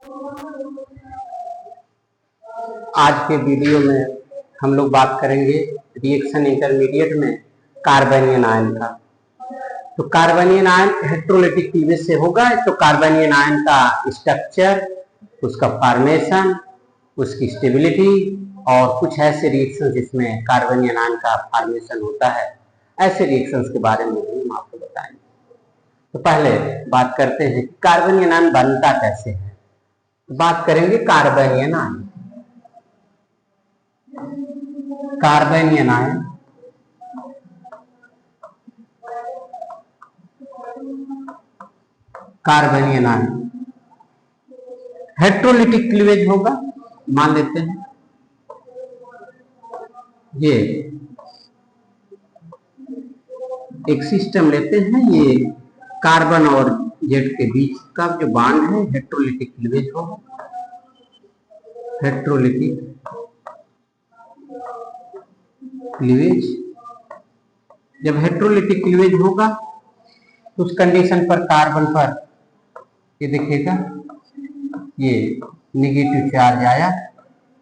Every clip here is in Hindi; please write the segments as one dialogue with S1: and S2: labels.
S1: आज के वीडियो में हम लोग बात करेंगे रिएक्शन इंटरमीडिएट में कार्बनियन आयन का। तो कार्बनियन आयन हेटेरोलिटिक क्लीवेज से होगा। तो कार्बनियन आयन का स्ट्रक्चर, उसका फॉर्मेशन, उसकी स्टेबिलिटी और कुछ ऐसे रिएक्शन जिसमें कार्बनियन आयन का फॉर्मेशन होता है, ऐसे रिएक्शंस के बारे में हम आपको बताएंगे। तो पहले बात करते हैं कि कार्बनियन आयन बनता कैसे है। तो बात करेंगे carbanion ion. Carbanion ion carbanion ion heterolytic cleavage होगा। मान लेते हैं ये एक सिस्टम लेते हैं, ये कार्बन और जेड के बीच का जो बॉन्ड है हेटेरोलिटिक क्लीवेज होगा। हेटेरोलिटिक क्लीवेज, जब हेटेरोलिटिक क्लीवेज होगा तो उस कंडीशन पर कार्बन पर ये देखिएगा, ये नेगेटिव चार्ज आया,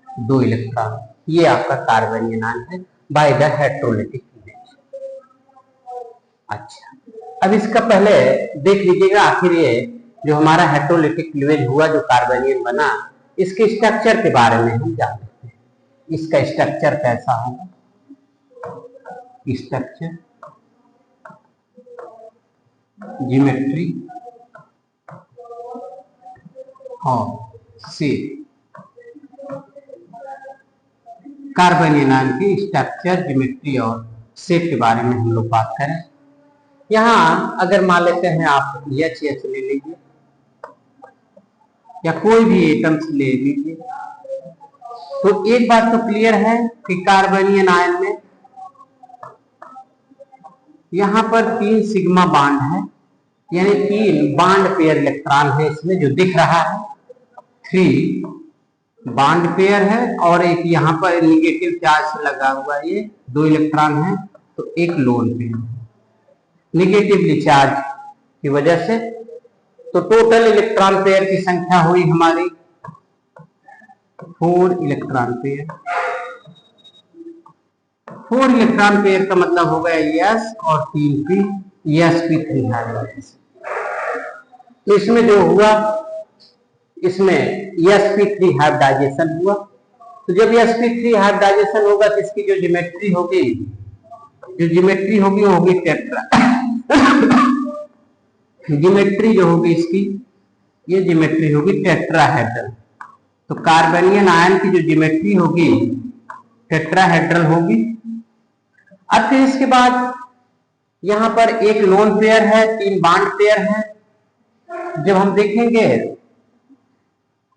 S1: 2 इलेक्ट्रॉन, ये आपका कार्बनियन आयन है बाय द हेटेरोलिटिक क्लीवेज। अच्छा, अब इसका पहले देख लीजिएगा, आखिर ये जो हमारा हेटेरोलिटिक क्लीवेज हुआ, जो कार्बनियन बना, इसके स्ट्रक्चर के बारे में हम जानते हैं। इसका स्ट्रक्चर कैसा होगा? स्ट्रक्चर, ज्योमेट्री और शेप। कार्बनियन आयन की स्ट्रक्चर, ज्योमेट्री और शेप के बारे में हम लोग बात करें। यहां अगर मान लेते हैं आप HH ले लीजिए या कोई भी एटम्स ले लीजिए, तो एक बात तो क्लियर है कि कार्बनियन आयन में यहां पर 3 सिग्मा बॉन्ड है, यानी 3 बॉन्ड पेयर इलेक्ट्रॉन है इसमें जो दिख रहा है। 3 बॉन्ड पेयर है और एक यहां पर नेगेटिव चार्ज लगा हुआ, ये 2 इलेक्ट्रॉन है, तो एक लोन पेयर नेगेटिवली चार्ज की वजह से। तो टोटल इलेक्ट्रॉन पेयर की संख्या हुई हमारी 4 इलेक्ट्रॉन पेयर। 4 इलेक्ट्रॉन पेयर का मतलब हो गया S और 3p, sp3 हाइब्रिडाइजेशन। तो इसमें जो हुआ, इसमें sp3 हाइब्रिडाइजेशन हुआ। तो जब sp3 हाइब्रिडाइजेशन होगा तो इसकी जो ज्योमेट्री होगी वो होगी टेट्रा। ज्योमेट्री जो होगी इसकी, ये ज्योमेट्री होगी टेट्राहेड्रल। तो कार्बनियन आयन की जो ज्योमेट्री होगी टेट्राहेड्रल होगी। अब फिर इसके बाद यहां पर एक लोन पेयर है, 3 बॉन्ड पेयर है। जब हम देखेंगे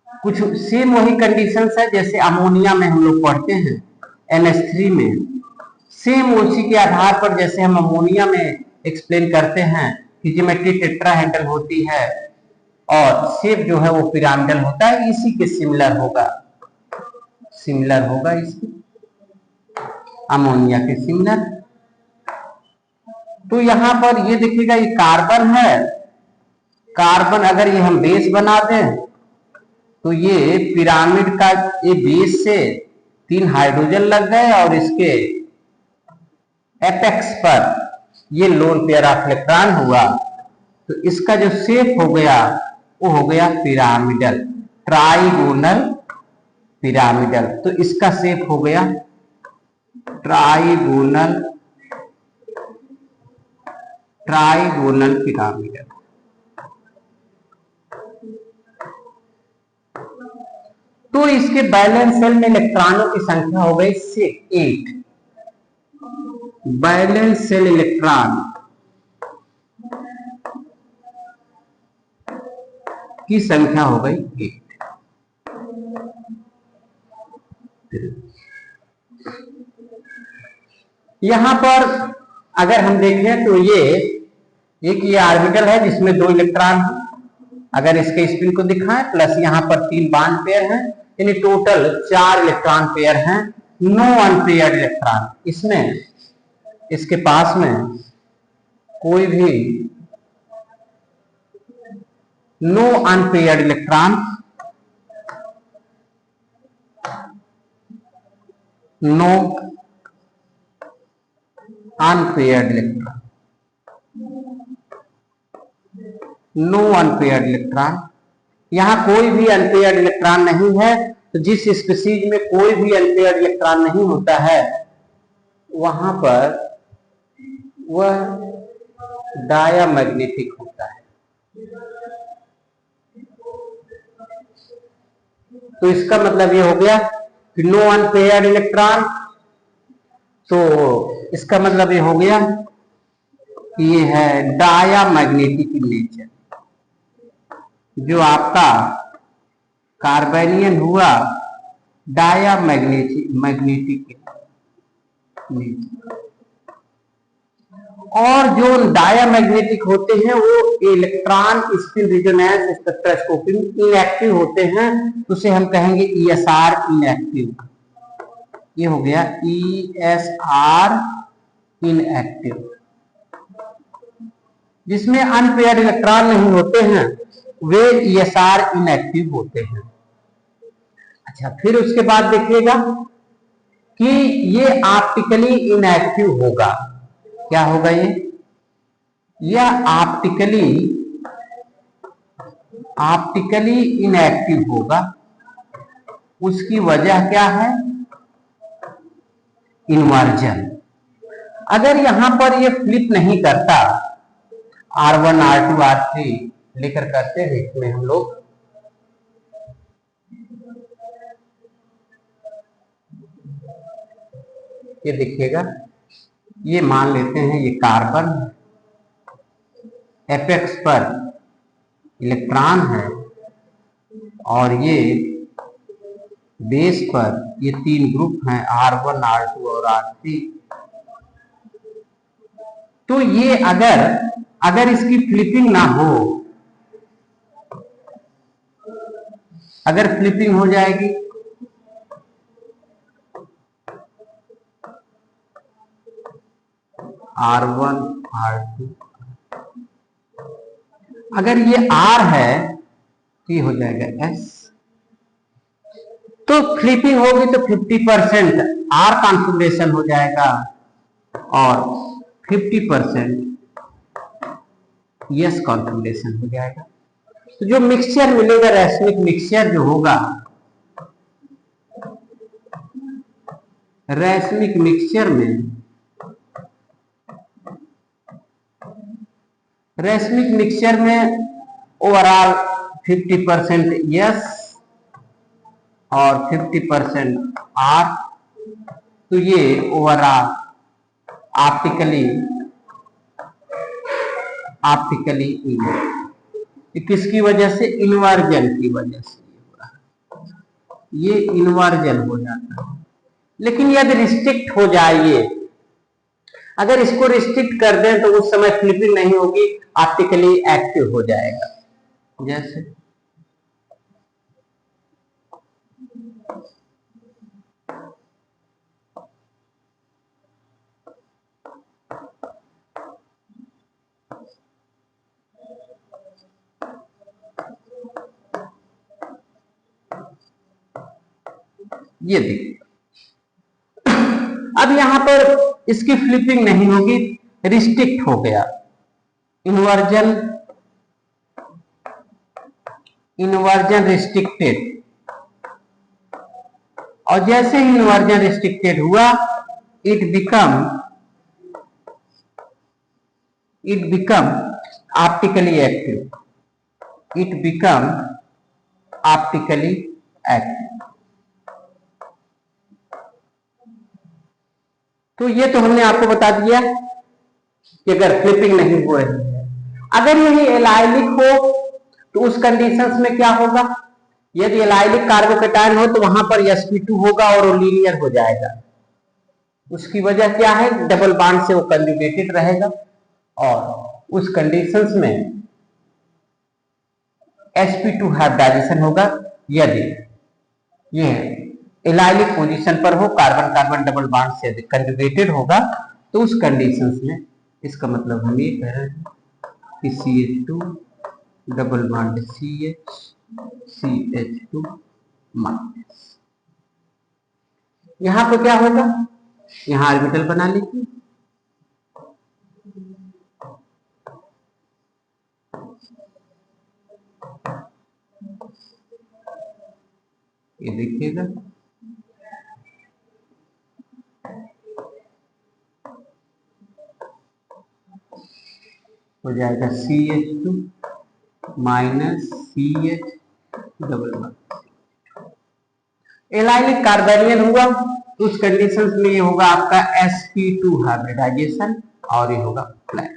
S1: कुछ सेम वही कंडीशंस है जैसे अमोनिया में हम लोग पढ़ते हैं NH3 में, सेम उसी के आधार पर जैसे हम अमोनिया में एक्सप्लेन करते हैं कि ज्योमेट्री टेट्राहेड्रल होती है और शेप जो है वो पिरामिडल होता है, इसी के सिमिलर होगा इसकी, अमोनिया के सिमिलर। तो यहां पर ये देखिएगा, ये कार्बन है, कार्बन अगर ये हम बेस बना दें तो ये पिरामिड का ये बेस से 3 हाइड्रोजन लग गए और इसके एपेक्स पर ये लोन पेयर ऑफ इलेक्ट्रॉन हुआ। तो इसका जो शेप हो गया वो हो गया पिरामिडल, ट्राइगोनल पिरामिडल। तो इसका शेप हो गया ट्राइगोनल पिरामिडल। तो इसके बैलेंस सेल में इलेक्ट्रॉनों की संख्या हो गई 8। बैलेंस सेल इलेक्ट्रॉन की संख्या हो गई 8। यहां पर अगर हम देखें तो ये ऑर्बिटल है जिसमें 2 इलेक्ट्रॉन है। अगर इसके स्पिन को दिखाएं, प्लस यहां पर 3 बॉन्ड पेयर हैं, यानी टोटल 4 इलेक्ट्रॉन पेयर हैं, नो अनपेयर्ड इलेक्ट्रॉन। इसमें इसके पास में कोई भी no unpaired electron no unpaired electron, no unpaired electron. यहां कोई भी अनपेयर्ड इलेक्ट्रॉन नहीं है, तो जिस स्पीसीज में कोई भी अनपेयर्ड इलेक्ट्रॉन नहीं होता है वहां पर वह डायामैग्नेटिक होता है। तो इसका मतलब ये हो गया कि नो अनपेयर्ड इलेक्ट्रॉन, तो इसका मतलब ये हो गया कि ये है डायामैग्नेटिक इन नेचर। जो आपका कार्बेनियन हुआ डायामैग्नेटिक मैग्नेटिक नेचर। और जो डायामैग्नेटिक होते हैं वो इलेक्ट्रॉन स्पिन रेजोनेंस स्पेक्ट्रोस्कोपी में इनएक्टिव होते हैं, तो उसे हम कहेंगे ESR इनएक्टिव। ये हो गया ESR इनएक्टिव। जिसमें अनपेयर्ड इलेक्ट्रॉन नहीं होते हैं वे ESR इनएक्टिव होते हैं। अच्छा, फिर उसके बाद देखिएगा कि ये ऑप्टिकली इनएक्टिव होगा। क्या होगा ये? यह ऑप्टिकली इनएक्टिव होगा। उसकी वजह क्या है? इन्वर्जन। अगर यहां पर ये फ्लिप नहीं करता, R1 R2 R3 लेकर करते हैं इसमें हम लोग, ये देखिएगा, ये मान लेते हैं ये कार्बन एपेक्स पर इलेक्ट्रॉन है और ये बेस पर ये तीन ग्रुप हैं R1 R2 और R3। तो ये अगर इसकी फ्लिपिंग ना हो, अगर फ्लिपिंग हो जाएगी R1 R2, अगर ये R है तो ये हो जाएगा S। तो फ्लिपिंग होगी तो 50% R कॉन्फिगरेशन हो जाएगा और 50% S कॉन्फिगरेशन हो जाएगा। तो जो मिक्सचर मिलेगा, रैसमिक मिक्सचर जो होगा, रैसमिक मिक्सचर में ओवरऑल 50% S और 50% R। तो ये ओवरऑल ऑप्टिकली किसकी वजह से? इन्वर्जन की वजह से ये इन्वर्जन हो जाता है। लेकिन यदि रिस्ट्रिक्ट हो जाए, अगर इसको रिस्ट्रिक्ट कर दें तो उस समय फ्लिपिंग नहीं होगी, ऑप्टिकली एक्टिव हो जाएगा। जैसे ये देखिए, अब यहां पर इसकी फ्लिपिंग नहीं होगी, रिस्ट्रिक्ट हो गया। इन्वर्जन रिस्ट्रिक्टेड, और जैसे ही इन्वर्जन रिस्ट्रिक्टेड हुआ, इट बिकम ऑप्टिकली एक्टिव। तो ये तो हमने आपको बता दिया कि अगर फ्लिपिंग नहीं हो रही है। अगर यही एलाइलिक हो तो उस कंडीशंस में क्या होगा? यदि एलाइलिक कार्बोकेटायन हो तो वहां पर sp2 होगा और वो लीनियर हो जाएगा। उसकी वजह क्या है? डबल बॉन्ड से वो कंजुगेटेड रहेगा और उस कंडीशंस में sp2 हाइब्रिडाइजेशन होगा। यदि ये एलाइलिक पोजीशन पर हो, कार्बन कार्बन डबल बॉन्ड से कंजुगेटेड होगा, तो उस कंडीशंस में इसका मतलब हम ये कह रहे हैं कि CH2 double bond CH CH2 minus. यहां पर क्या होगा, यहां ऑर्बिटल बना लीजिए, ये देखिएगा हो जाएगा CH2 minus CH double one. Allylic carbanion हुआ तो उस कंडीशन में ये होगा आपका sp2 हाइब्रिडाइजेशन और ये होगा प्लान।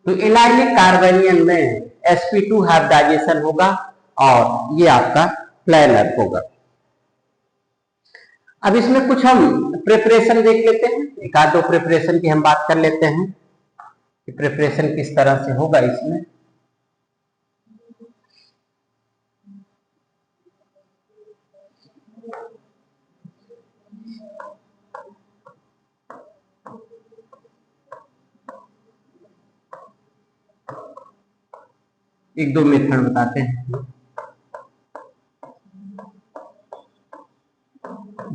S1: तो एलाइनिक कार्बोनियन में sp2 हाइब्रिडाइजेशन होगा और ये आपका प्लानर होगा। अब इसमें कुछ हम प्रिपरेशन देख लेते हैं, एक आध दो प्रिपरेशन की हम बात कर लेते हैं कि प्रिपरेशन किस तरह से होगा इसमें। एक दो मेथड बताते हैं।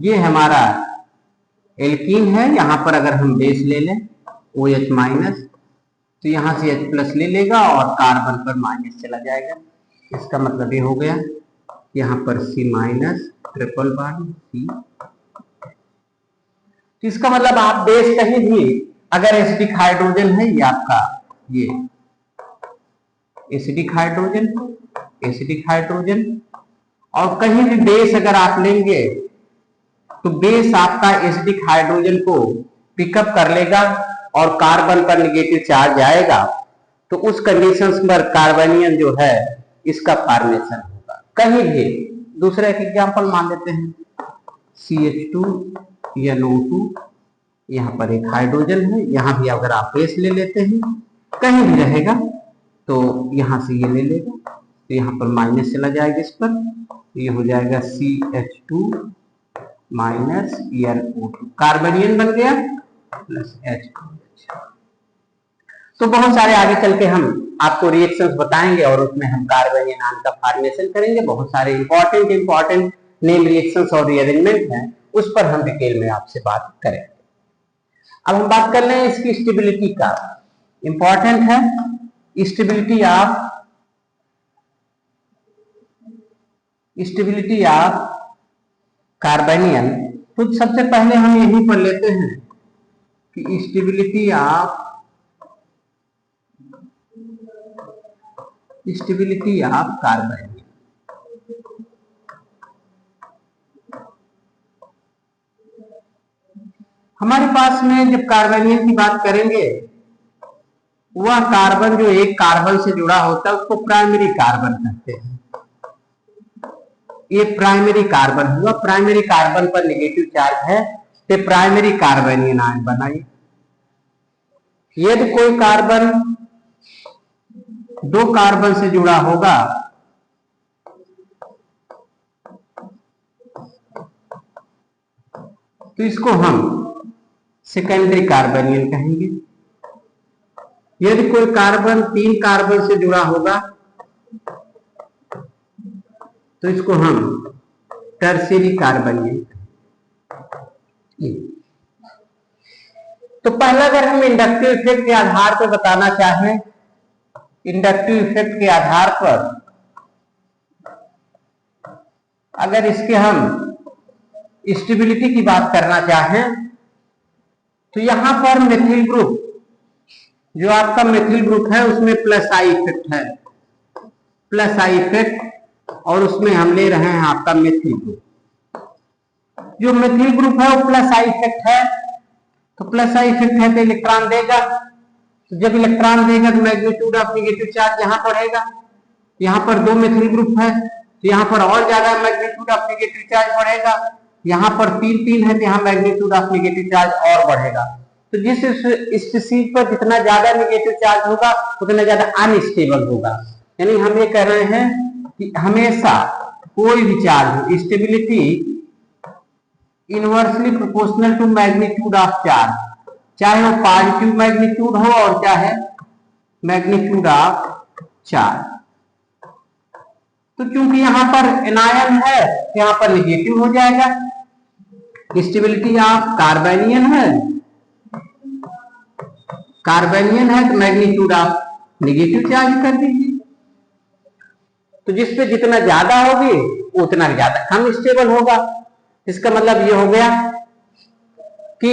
S1: ये हमारा एल्कीन है, यहां पर अगर हम बेस ले लें OH माइनस तो यहां से H प्लस ले लेगा और कार्बन पर माइनस चला जाएगा। इसका मतलब ये हो गया, यहां पर C minus triple bond C। तो इसका मतलब आप बेस कहीं भी अगर एसिडिक हाइड्रोजन है, ये आपका ये एसिडिक हाइड्रोजन और कहीं भी बेस अगर आप लेंगे तो बेस आपका एसिडिक हाइड्रोजन को पिकअप कर लेगा और कार्बन पर नेगेटिव चार्ज आएगा, तो उस कंडीशंस पर कार्बोनियन जो है इसका फॉर्मेशन होगा कहीं भी। दूसरा एक एग्जांपल मान लेते हैं, CH2NO2, यहाँ पर एक हाइड्रोजन है, यहाँ भी अगर आप बेस ले लेते हैं कहीं भी रहेगा तो यहां से ये ले लेगा तो यहाँ पर माइनस चला जाएगा इस पर, ये हो जाएगा CH2 माइनस NO2, कार्बोनियन बन गया प्लस H। तो बहुत सारे आगे चल के हम आपको रिएक्शंस बताएंगे और उसमें हम कार्बोनियन आयन का फॉर्मेशन करेंगे। बहुत सारे इंपॉर्टेंट नेम रिएक्शंस और रीअरेंजमेंट हैं, उस पर हम डिटेल में आपसे बात करेंगे। अब हम बात कर रहे हैं इसकी स्टेबिलिटी का। इंपॉर्टेंट है स्टेबिलिटी ऑफ कार्बोनियन। तो सबसे पहले हम यही पढ़ लेते हैं कि स्टेबिलिटी ऑफ कार्बोनियन। हमारे पास में जब कार्बोनियन की बात करेंगे, वह कार्बन जो एक कार्बन से जुड़ा होता है उसको प्राइमरी कार्बन कहते हैं। ये प्राइमरी कार्बन हुआ, प्राइमरी कार्बन पर नेगेटिव चार्ज है तो प्राइमरी कार्बोनियन आयन बनाइए। यदि कोई कार्बन दो कार्बन से जुड़ा होगा तो इसको हम सेकेंडरी कार्बोनियन कहेंगे। यदि कोई कार्बन तीन कार्बन से जुड़ा होगा तो इसको हम टर्शियरी कार्बोनियन। तो पहला अगर हम इंडक्टिव इफेक्ट के आधार पर बताना चाहें, इंडक्टिव इफेक्ट के आधार पर अगर इसके हम स्टेबिलिटी की बात करना चाहें तो यहां पर मेथिल ग्रुप, जो आपका मेथिल ग्रुप है उसमें प्लस आई इफेक्ट है, प्लस आई इफेक्ट, और उसमें हम ले रहे हैं आपका मेथिल ग्रुप। जो मेथिल ग्रुप है वो प्लस आई इफेक्ट है, तो प्लस आई इफेक्ट है तो इलेक्ट्रॉन देगा। तो जब इलेक्ट्रॉन देगा तो मैग्नीट्यूड ऑफ नेगेटिव चार्ज यहां बढ़ेगा। यहाँ पर दो मेथिल ग्रुप है तो यहाँ पर और ज्यादा मैग्नीट्यूड ऑफ नेगेटिव चार्ज बढ़ेगा। यहाँ पर तीन है तो यहाँ मैग्नीट्यूड ऑफ नेगेटिव चार्ज और बढ़ेगा। तो जिस स्पीशीज पर जितना ज्यादा नेगेटिव चार्ज होगा उतना ज्यादा अनस्टेबल होगा। यानी हम ये कह रहे हैं कि हमेशा कोई भी charge stability inversely proportional to magnitude of charge, चाहे वो पॉजिटिव मैग्नीट्यूड हो और चाहे मैग्नीट्यूड ऑफ चार्ज। तो क्योंकि यहाँ पर एनायन है तो यहाँ पर निगेटिव हो जाएगा। स्टेबिलिटी ऑफ कार्बेनियन है, तो मैग्नीट्यूड ऑफ निगेटिव चार्ज कर दीजिए। तो जिसपे जितना ज्यादा होगी उतना ज्यादा कम स्टेबल होगा। इसका मतलब ये हो गया कि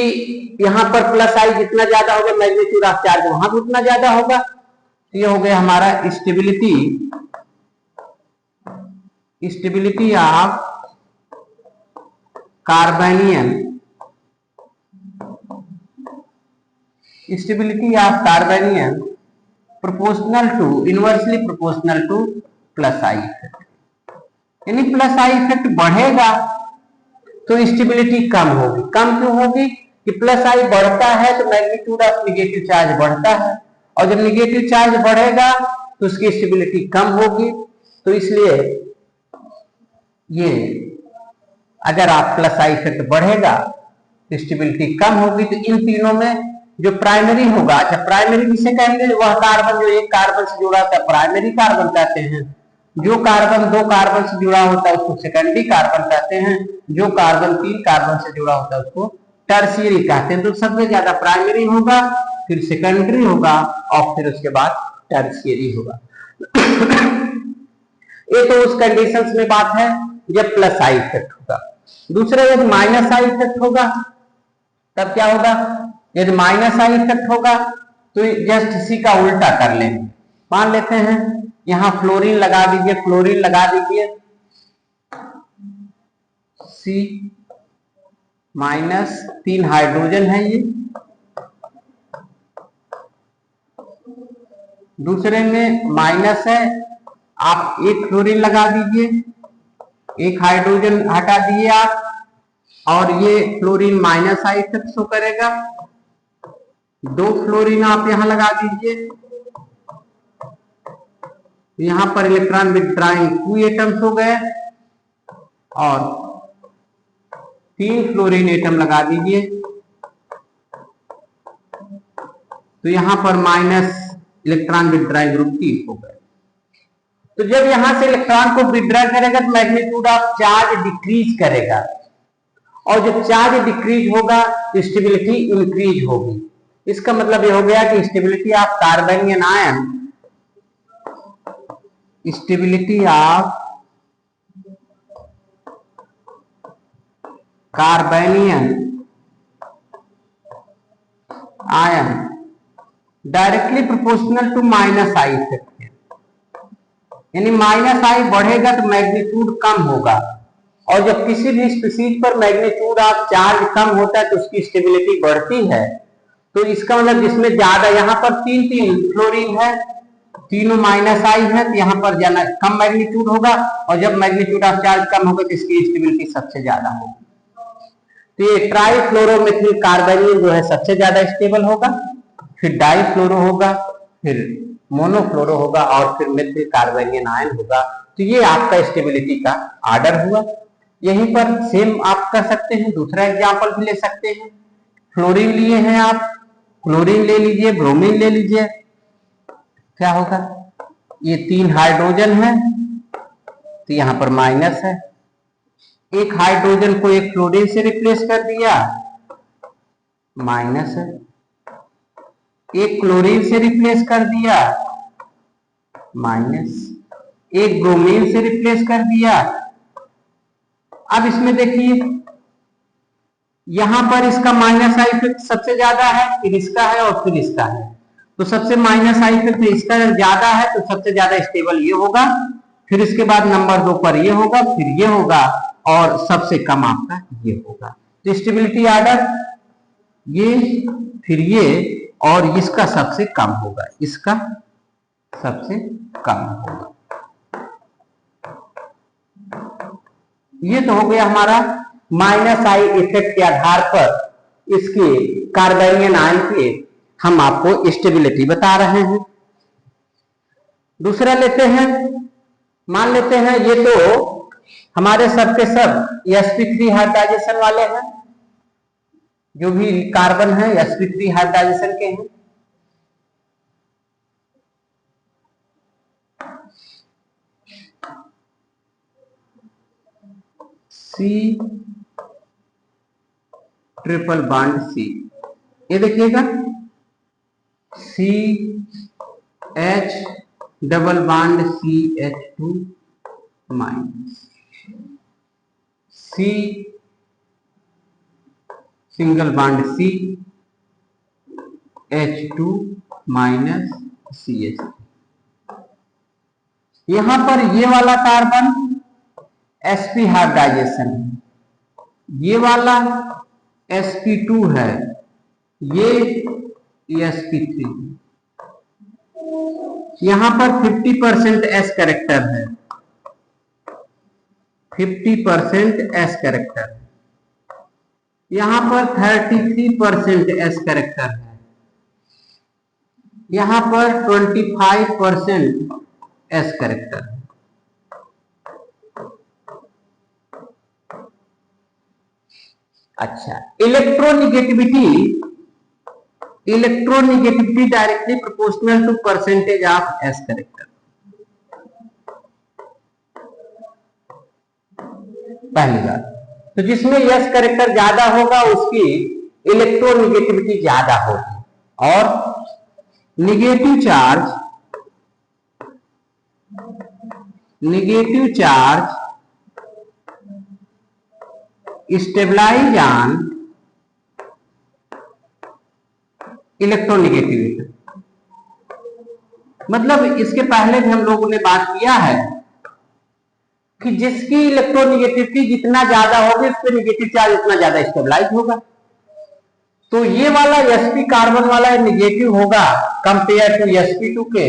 S1: यहां पर प्लस आई जितना ज्यादा होगा मैग्नीट्यूड ऑफ चार्ज वहां भी उतना ज्यादा होगा। तो ये हो गया हमारा stability of carbanion, inversely proportional to plus I effect. यानी प्लस आई इफेक्ट बढ़ेगा तो स्टेबिलिटी कम होगी। कम क्यों होगी कि प्लस आई बढ़ता है तो मैग्नीट्यूड ऑफ निगेटिव चार्ज बढ़ता है, और जब निगेटिव चार्ज बढ़ेगा तो उसकी स्टेबिलिटी कम होगी। तो इसलिए ये अगर आप प्लस आई इफेक्ट बढ़ेगा तो स्टेबिलिटी कम होगी। तो इन तीनों में जो प्राइमरी होगा, अच्छा प्राइमरी किसे कहेंगे, वह कार्बन जो एक कार्बन से जुड़ा होता है प्राइमरी कार्बन कहते हैं। जो कार्बन दो कार्बन से जुड़ा होता है उसको सेकेंडरी कार्बन कहते हैं। जो कार्बन तीन कार्बन से जुड़ा होता है उसको टर्शियरी कहते हैं। तो सबसे ज्यादा प्राइमरी होगा, फिर सेकेंडरी होगा और फिर उसके बाद टर्शियरी होगा। ये तो उस कंडीशंस में बात है जब प्लस आई इफेक्ट होगा। दूसरा यदि माइनस आई इफेक्ट होगा तब क्या होगा। यदि माइनस आई इफेक्ट होगा तो जस्ट इसी का उल्टा कर लेंगे। मान लेते हैं यहां फ्लोरीन लगा दीजिए, क्लोरीन लगा दीजिए, C माइनस 3 हाइड्रोजन है ये। दूसरे में माइनस है, आप एक फ्लोरीन लगा दीजिए, एक हाइड्रोजन हटा दिए आप, और ये fluorine minus I effect show करेगा। 2 फ्लोरीन आप यहां लगा दीजिए, यहां पर इलेक्ट्रॉन विथड्राइंग 2 एटम्स हो गए, और 3 फ्लोरीन एटम लगा दीजिए, तो यहां पर माइनस इलेक्ट्रॉन विथड्राइंग ग्रुप 3 हो गए। तो जब यहां से इलेक्ट्रॉन को विथड्रॉ करेगा तो मैग्नीट्यूड ऑफ चार्ज डिक्रीज करेगा, और जब चार्ज डिक्रीज होगा तो स्टेबिलिटी इंक्रीज होगी। इसका मतलब ये हो गया कि stability of carbanion ion, stability of carbanion ion directly proportional to minus I effect है। यानी माइनस आई बढ़ेगा तो मैग्नीट्यूड कम होगा, और जब किसी भी स्पीशीज पर मैग्नीट्यूड ऑफ चार्ज कम होता है तो उसकी स्टेबिलिटी बढ़ती है। तो इसका मतलब जिसमें ज्यादा, यहाँ पर 3 फ्लोरीन है, तीनों माइनस आई है, तो यहाँ पर ज्यादा कम मैग्नीट्यूड होगा, और जब मैग्नीट्यूड ऑफ चार्ज कम होगा तो इसकी स्टेबिलिटी सबसे ज्यादा होगी। तो ये ट्राईफ्लोरोमेथिल कार्बेनियन जो है सबसे ज्यादा स्टेबल होगा, फिर डाईफ्लोरो होगा, फिर मोनोफ्लोरो होगा, और फिर मेथिल कार्बेनियन आयन होगा। तो ये आपका स्टेबिलिटी का ऑर्डर हुआ। यहीं पर सेम आप कर सकते हैं, दूसरा एग्जांपल भी ले सकते हैं। फ्लोरीन लिए हैं आप, क्लोरीन ले लीजिए, ब्रोमीन ले लीजिए, क्या होगा, ये 3 हाइड्रोजन है तो यहां पर माइनस है। एक हाइड्रोजन को एक फ्लोरीन से रिप्लेस कर दिया, माइनस है। एक क्लोरीन से रिप्लेस कर दिया, माइनस। एक ब्रोमीन से रिप्लेस कर दिया। अब इसमें देखिए यहां पर इसका माइनस आई इफेक्ट सबसे ज्यादा है, फिर इसका है और फिर इसका है। तो सबसे माइनस आई इफेक्ट इसका ज्यादा है तो सबसे ज्यादा स्टेबल ये होगा, फिर इसके बाद नंबर 2 पर ये होगा, फिर ये होगा, और सबसे कम आपका ये होगा। तो स्टेबिलिटी ऑर्डर ये, फिर ये, और इसका सबसे कम होगा, इसका सबसे कम होगा। ये तो हो गया हमारा माइनस आई इफेक्ट के आधार पर इसके कार्बेनियन आयन के हम आपको स्टेबिलिटी बता रहे हैं। दूसरा लेते हैं, मान लेते हैं ये तो हमारे सब के सब sp3 हाइब्रिडाइजेशन वाले हैं, जो भी कार्बन है sp3 हाइब्रिडाइजेशन के हैं। C ट्रिपल बॉन्ड C, ये देखिएगा C H double bond CH2 minus C single bond C H2 minus CH। यहां पर ये वाला कार्बन sp हाइब्रिडाइजेशन है, ये वाला sp2 है, ये sp3। यहां पर 50% s कैरेक्टर है, 50% s कैरेक्टर, यहां पर 33% s कैरेक्टर है, यहां पर 25% s कैरेक्टर है। अच्छा, electronegativity directly proportional to percentage of s character. पहली बात तो जिसमें s कैरेक्टर ज्यादा होगा उसकी इलेक्ट्रोनिगेटिविटी ज्यादा होगी, और negative charge stabilise on electronegativity. मतलब इसके पहले भी हम लोगों ने बात किया है कि जिसकी इलेक्ट्रोनिगेटिविटी जितना ज्यादा होगी उस पर निगेटिव चार्ज उतना ज्यादा स्टेबलाइज होगा। तो ये वाला sp कार्बन वाला निगेटिव होगा कंपेयर टू sp2 के,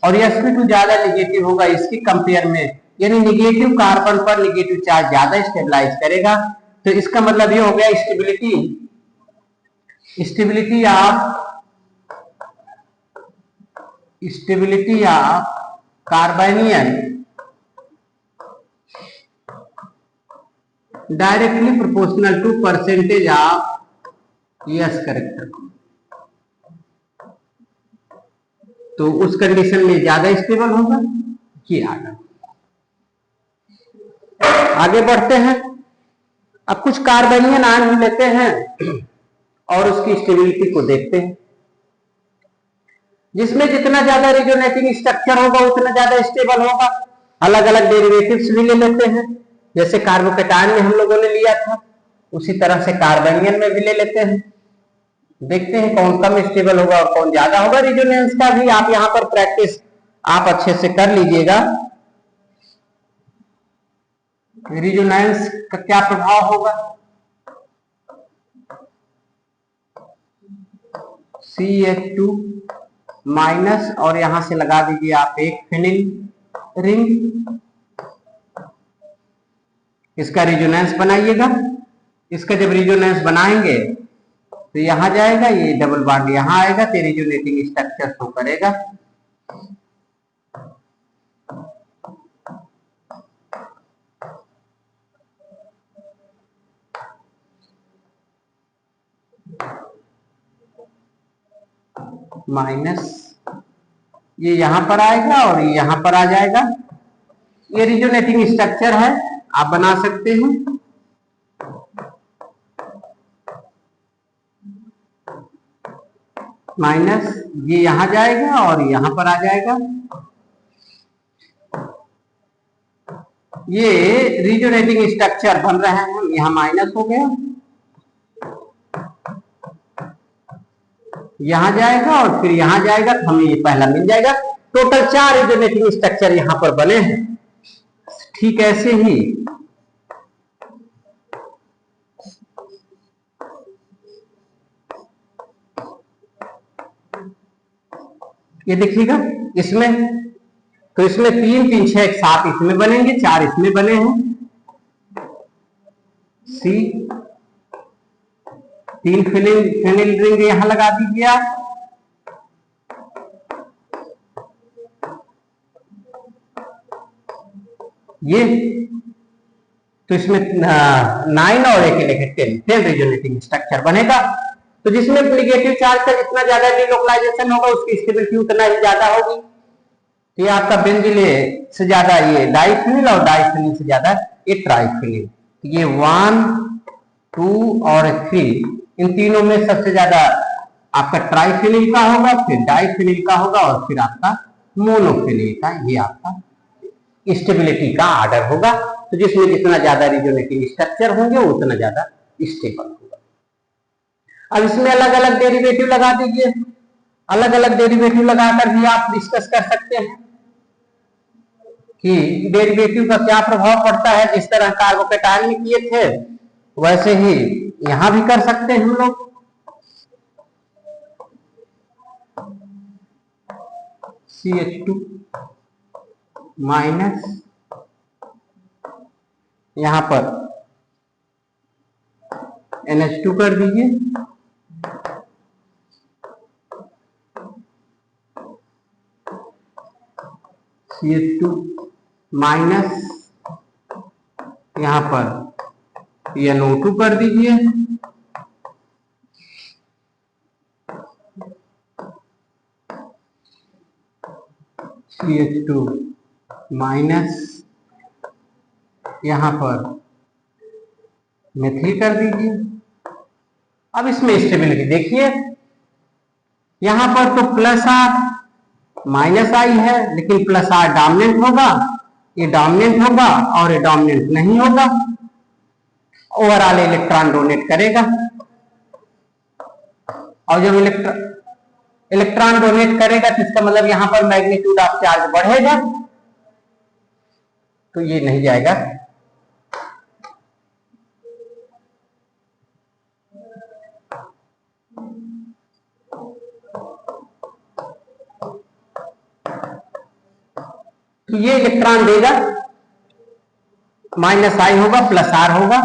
S1: और sp2 ज्यादा निगेटिव होगा इसकी कंपेयर में, यानी निगेटिव कार्बन पर निगेटिव चार्ज ज्यादा स्टेबलाइज करेगा। तो इसका मतलब ये हो गया stability of carbanion directly proportional to percentage of s character. तो उस कंडीशन में ज्यादा स्टेबल होगा। ये आगे बढ़ते हैं। अब कुछ कार्बेनियन आयन हम लेते हैं और उसकी स्टेबिलिटी को देखते हैं। जिसमें जितना ज्यादा रिजोनेटिंग स्ट्रक्चर होगा उतना ज्यादा स्टेबल होगा। अलग अलग डेरिवेटिव्स भी ले लेते हैं, जैसे कार्बोकेटायन में हम लोगों ने लिया था उसी तरह से कार्बेनियन में भी ले लेते हैं। देखते हैं कौन कम स्टेबल होगा और कौन ज्यादा होगा। रिजोनेंस का भी आप यहां पर प्रैक्टिस आप अच्छे से कर लीजिएगा। रिजोनेंस का क्या प्रभाव होगा, CH2 माइनस और यहां से लगा दीजिए आप एक फिनिल रिंग, इसका रिजोनेंस बनाइएगा। इसका जब रिजोनेंस बनाएंगे तो यहां जाएगा, ये डबल बॉन्ड यहां आएगा, तो रिजोनेटिंग स्ट्रक्चर शो करेगा। माइनस ये यहां पर आएगा और ये यहां पर आ जाएगा। ये रिजोनेटिंग स्ट्रक्चर है, आप बना सकते हैं। माइनस ये यहां जाएगा और यहां पर आ जाएगा। ये रिजोनेटिंग स्ट्रक्चर बन रहे हैं, यहां माइनस हो गया, यहां जाएगा और फिर यहां जाएगा, तो हमें ये पहला मिल जाएगा। टोटल 4 रिजोनेटिंग स्ट्रक्चर यहां पर बने हैं। ठीक ऐसे ही ये देखिएगा, इसमें तो इसमें 3 3 6 7 इसमें बनेंगे, 4 इसमें बने हैं। C 3 फिनिल रिंग यहां लगा दीजिए आप। ये तो इसमें 9 और 1 10 रिजोनेटिंग स्ट्रक्चर बनेगा। तो जिसमें निगेटिव चार्ज का जितना ज्यादा डिलोकलाइजेशन होगा उसकी स्टेबिलिटी उतना ही ज्यादा होगी। तो ये आपका बेंजीन से ज्यादा ये डाइफिनिल और डाइफिनिल से ज्यादा ये ट्राइफिनिल। ये 1, 2 और 3, इन तीनों में सबसे ज्यादा आपका ट्राइफिनिल का होगा, फिर डाइफिनिल का होगा और फिर आपका मोनोफिनिल का। ये आपका स्टेबिलिटी का आर्डर होगा। तो जिसमें जितना ज्यादा रिजोनेटिंग स्ट्रक्चर होंगे उतना ज्यादा स्टेबल होगा। अब इसमें अलग अलग डेरिवेटिव लगा दीजिए। अलग अलग डेरिवेटिव लगाकर भी आप डिस्कस कर सकते हैं कि डेरिवेटिव का क्या प्रभाव पड़ता है। जिस तरह कार्बोकेटायन में किए थे वैसे ही यहां भी कर सकते हैं हम लोग। CH2 माइनस, यहां पर NH2 कर दीजिए, CH2 माइनस, यहां पर NO2 कर दीजिए, CH2 माइनस, यहां पर मेथिल कर दीजिए। अब इसमें स्टेबिलिटी देखिए, यहां पर तो प्लस आर माइनस आई है, लेकिन प्लस आर डोमिनेंट होगा, ये डोमिनेंट होगा और ये डोमिनेंट नहीं होगा। ओवरऑल इलेक्ट्रॉन डोनेट करेगा, और जब इलेक्ट्रॉन डोनेट करेगा तो इसका मतलब यहां पर मैग्नीट्यूड ऑफ चार्ज बढ़ेगा, तो ये नहीं जाएगा। तो ये इलेक्ट्रॉन देगा, माइनस आई होगा प्लस आर होगा।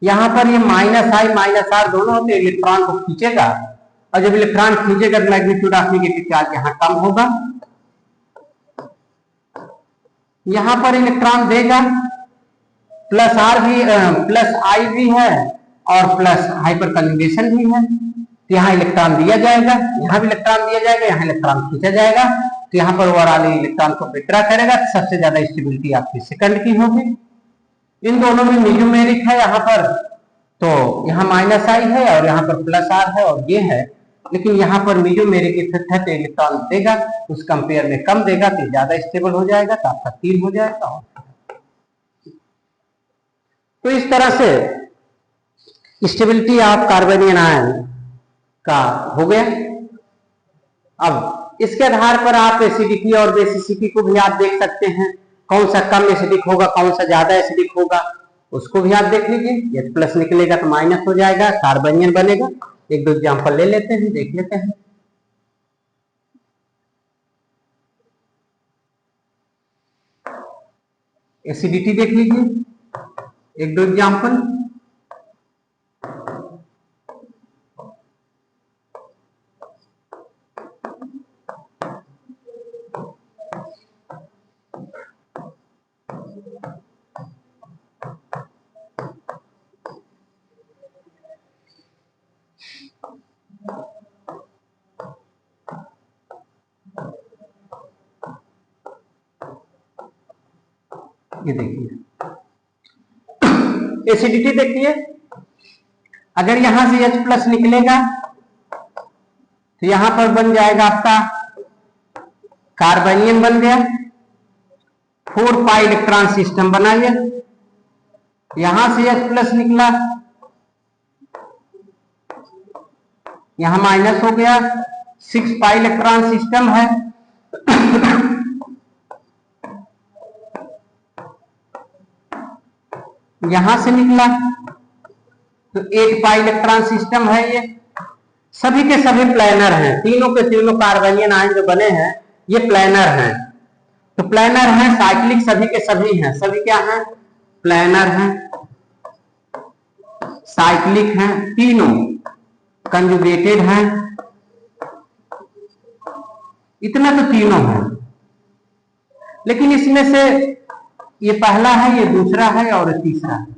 S1: यहां पर ये माइनस आई माइनस आर दोनों होते, इलेक्ट्रॉन को खींचेगा, और जब इलेक्ट्रॉन खींचेगा तो मैग्नीट्यूड ऑफ नेगेटिव चार्ज यहां कम होगा। यहां पर इलेक्ट्रॉन देगा, प्लस आर भी प्लस आई भी है और प्लस हाइपर कंजुगेशन भी है, तो यहां इलेक्ट्रॉन दिया जाएगा, यहां भी इलेक्ट्रॉन दिया जाएगा, यहां इलेक्ट्रॉन खींचा जाएगा। तो यहां पर ओवरऑल इलेक्ट्रॉन को विड्रॉ करेगा, तो सबसे ज्यादा स्टेबिलिटी आपकी सेकंड की होगी। इन दोनों में न्यूमेरिक है यहाँ पर, तो यहाँ माइनस आई है और यहाँ पर प्लस आर है और ये है, लेकिन यहाँ पर न्यूमेरिक इफेक्ट है तो इलेक्ट्रॉन देगा, उस कंपेयर में कम देगा तो ज्यादा स्टेबल हो जाएगा, तो आपका 3 हो जाएगा। तो इस तरह से स्टेबिलिटी ऑफ कार्बोनियन आयन का हो गया। अब इसके आधार पर आप एसिडिटी और बेसिसिटी को भी आप देख सकते हैं, कौन सा कम एसिडिक होगा, कौन सा ज्यादा एसिडिक होगा, उसको भी आप देख लीजिए। यदि प्लस निकलेगा तो माइनस हो जाएगा, कार्बोनियन बनेगा। एक दो एग्जांपल ले लेते हैं, देख लेते हैं। एसिडिटी देख लीजिए, एक दो एग्जांपल। ये देखिए एसिडिटी देखिए, अगर यहां से H प्लस निकलेगा तो यहां पर बन जाएगा आपका कार्बोनियन बन गया। 4 पाई इलेक्ट्रॉन सिस्टम बनाइए, यहां से H प्लस निकला, यहां माइनस हो गया, 6 पाई इलेक्ट्रॉन सिस्टम है। यहां से निकला तो 8 पाई इलेक्ट्रॉन सिस्टम है। ये सभी के सभी प्लानर हैं, तीनों के तीनों कार्बोनियन आयन जो बने हैं ये प्लानर हैं। तो प्लानर हैं, साइक्लिक सभी के सभी हैं। सभी क्या हैं? प्लानर हैं, साइक्लिक हैं, तीनों कंजुगेटेड हैं। इतना तो तीनों हैं, लेकिन इसमें से ये पहला है, ये दूसरा है और तीसरा है।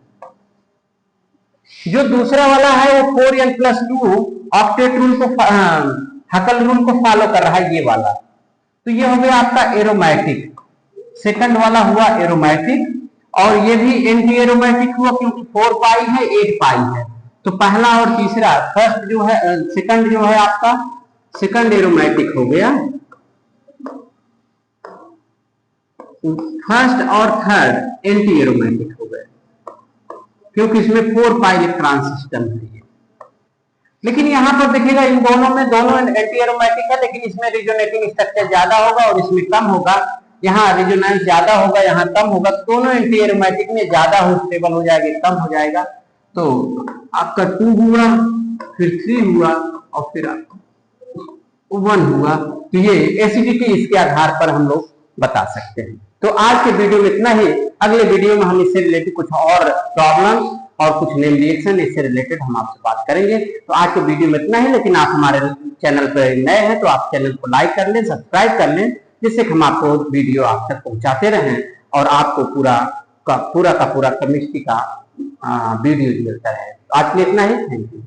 S1: जो दूसरा वाला है वो 4n+2 ऑक्टेट रूल को, हकल रूल को फॉलो कर रहा है, ये वाला। तो ये हो गया आपका एरोमेटिक। सेकंड वाला हुआ एरोमेटिक और ये भी एंटी एरोमेटिक हुआ क्योंकि 4 पाई है 8 पाई है। तो पहला और तीसरा फर्स्ट जो है सेकंड जो है आपका सेकंड एरोमेटिक हो गया, फर्स्ट और थर्ड एंटी एरोमेटिक हो गए क्योंकि इसमें 4 पाई इलेक्ट्रॉन सिस्टम है। लेकिन यहां पर देखिएगा इन दोनों में दोनों एंटी एरोमेटिक है, लेकिन इसमें रिजोनेटिंग स्ट्रक्चर ज्यादा होगा और इसमें कम होगा। यहाँ रिजोनेंस ज्यादा होगा, यहाँ कम होगा। तो दोनों एंटी एरोमेटिक में ज्यादा हो स्टेबल हो जाएगा, कम हो जाएगा। तो आपका 2 हुआ, फिर 3 हुआ और फिर 1 हुआ। तो ये एसिडिटी इसके आधार पर हम लोग बता सकते हैं। तो आज के वीडियो में इतना ही। अगले वीडियो में हम इससे रिलेटेड कुछ और प्रॉब्लम और कुछ नेम रिएक्शन इससे रिलेटेड हम आपसे बात करेंगे। तो आज के वीडियो में इतना ही। लेकिन आप हमारे चैनल पर नए हैं तो आप चैनल को लाइक कर लें, सब्सक्राइब कर लें, जिससे हम आपको वीडियो आप तक पहुंचाते रहें और आपको पूरा का पूरा केमिस्ट्री का वीडियो मिलता है। आज के लिए इतना ही। Thank you.